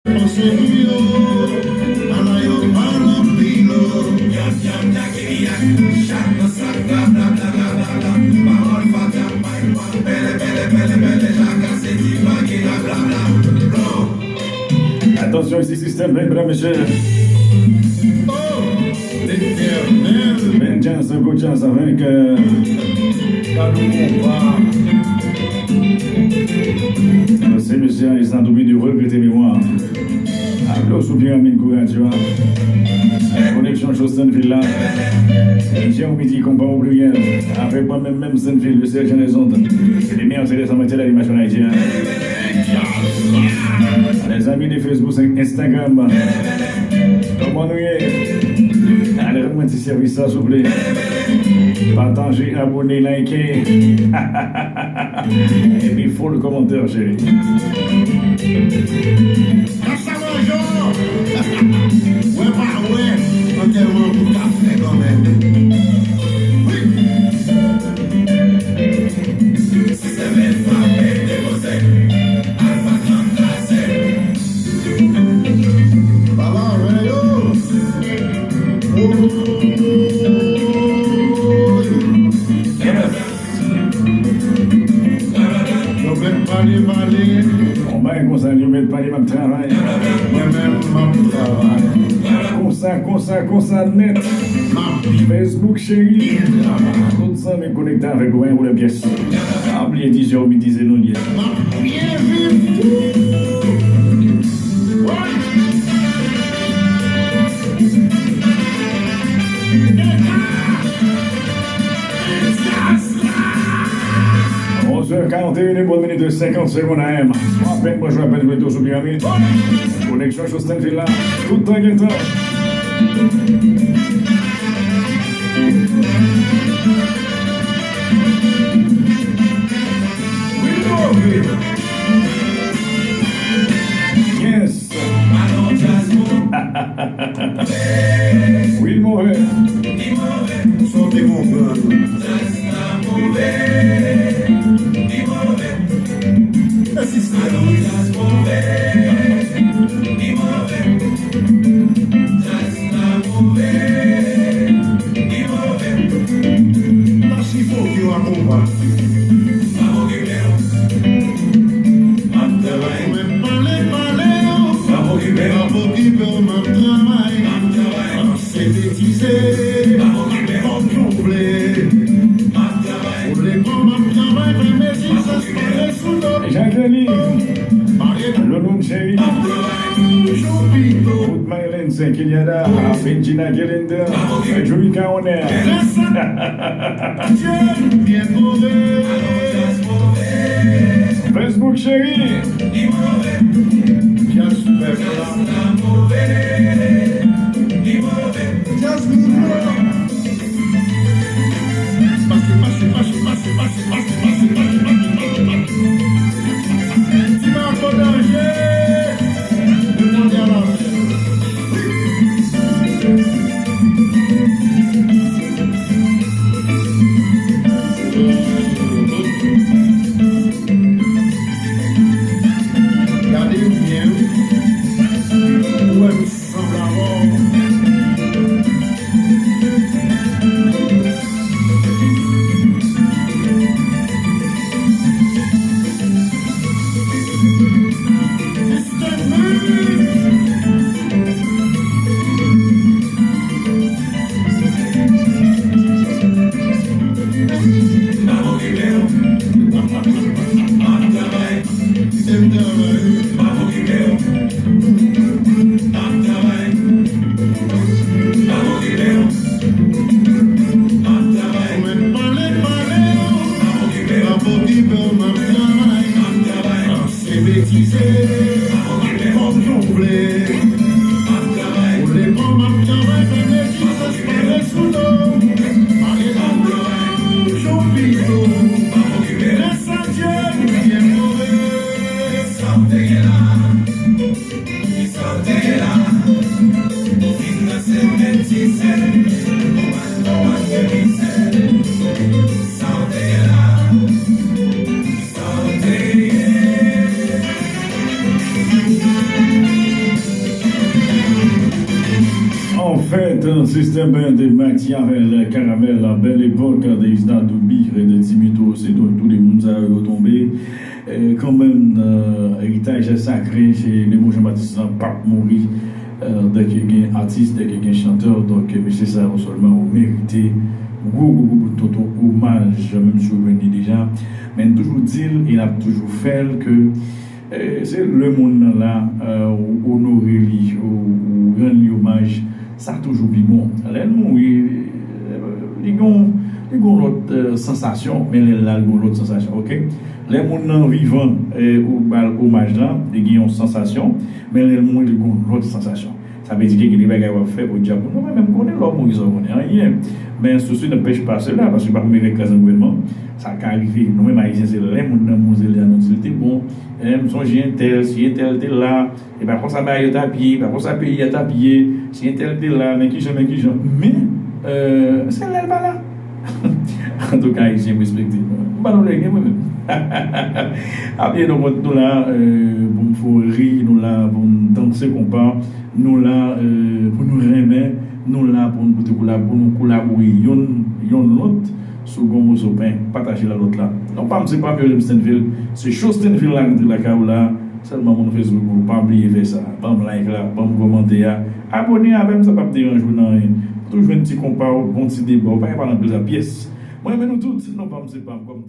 Attention, ici, système, mesdames, messieurs. Ben chance, good chance avec. C'est monsieur Alexandre Doubi du regretté mémoire. Appelez au soupir à mine courage, tu vois. Connexion chose Sainte-Ville là. J'ai au midi, compas au pluriel. Après, moi-même Sainte-Ville, le Serge Raison. C'est les meilleurs télés en matière d'animation haïtienne. Les amis de Facebook, Instagram. Comment nous y est? Allez, remettez ce service, s'il vous plaît. Partagez, abonnez, likez. Et puis, il faut le commentaire, chérie. On tellement de café quand même. On va conseiller de pas de travail. Comme ça, net. Facebook, chérie. Tout ça, mais connecté avec vous pour les pièces. Oubliez 10 heures, 10 heures, non, h 41 et bonne minute de 50 secondes à M. À peine, moi je rappelle bientôt sous pyramide. Connexion sur Stanfield là, tout le temps guettant. Yes. Oui, mauvais. Sortez mon frère. Jacqueline, le nom de chérie, Ruth Maylene Saint-Kiliada, Benjina Gelender, Joey Kaoner. Facebook chérie. Regardez bien. fait un système de Machiavel, Caramel, la belle époque des Isna Doubir et de Timito, c'est donc tous les mondes à tomber. Quand même, héritage sacré chez les Jean-Baptiste, pas mourir dès qu'il y a un artiste, dès qu'il y a un chanteur, donc c'est ça seulement au mérité. Beaucoup hommage, même si je venais déjà, mais toujours dire, il a toujours fait que c'est le monde là, honorer lui, ou rendre lui hommage, ça a toujours bien bon. Réellement, oui, ils ont l'autre sensation, mais ils ont l'autre sensation, ok? Les gens vivants ou hommage là, ils ont une sensation, mais les gens ont l'autre sensation. Ça veut dire qu'il y a des choses à faire au Japon. Nous, même qu'on est l'homme, ils ont rien. Mais ceci ne pêche pas cela, parce que par contre, les cas de gouvernement, ça peut arriver. Nous-mêmes, haïtiens, c'est les gens qui nous dit, bon, si un tel, si un tel est là, et par contre, ça va être tapis, par contre, ça paye à tapier, si un tel est là, mais qui j'aime. Mais, c'est là, là. En tout cas, haïtiens, respectez. Pas nous les moi-même. Après, nous là, pour rire, nous là, pour danser compas, nous là, pour nous remettre, nous là, pour nous collaborer, l'autre, sous gomme au pain, partager la l'autre là. Non, pas c'est pas Mieux Stenville, c'est Chostenville là, de la Kaoula, seulement mon Facebook, pas oublier faire ça, pas me like là, pas me commenter, abonner avec ça, pas me déranger, non, toujours un petit compas, bon petit débat, pas parler de la pièce. Moi, mais nous tous, non, pas c'est pas comme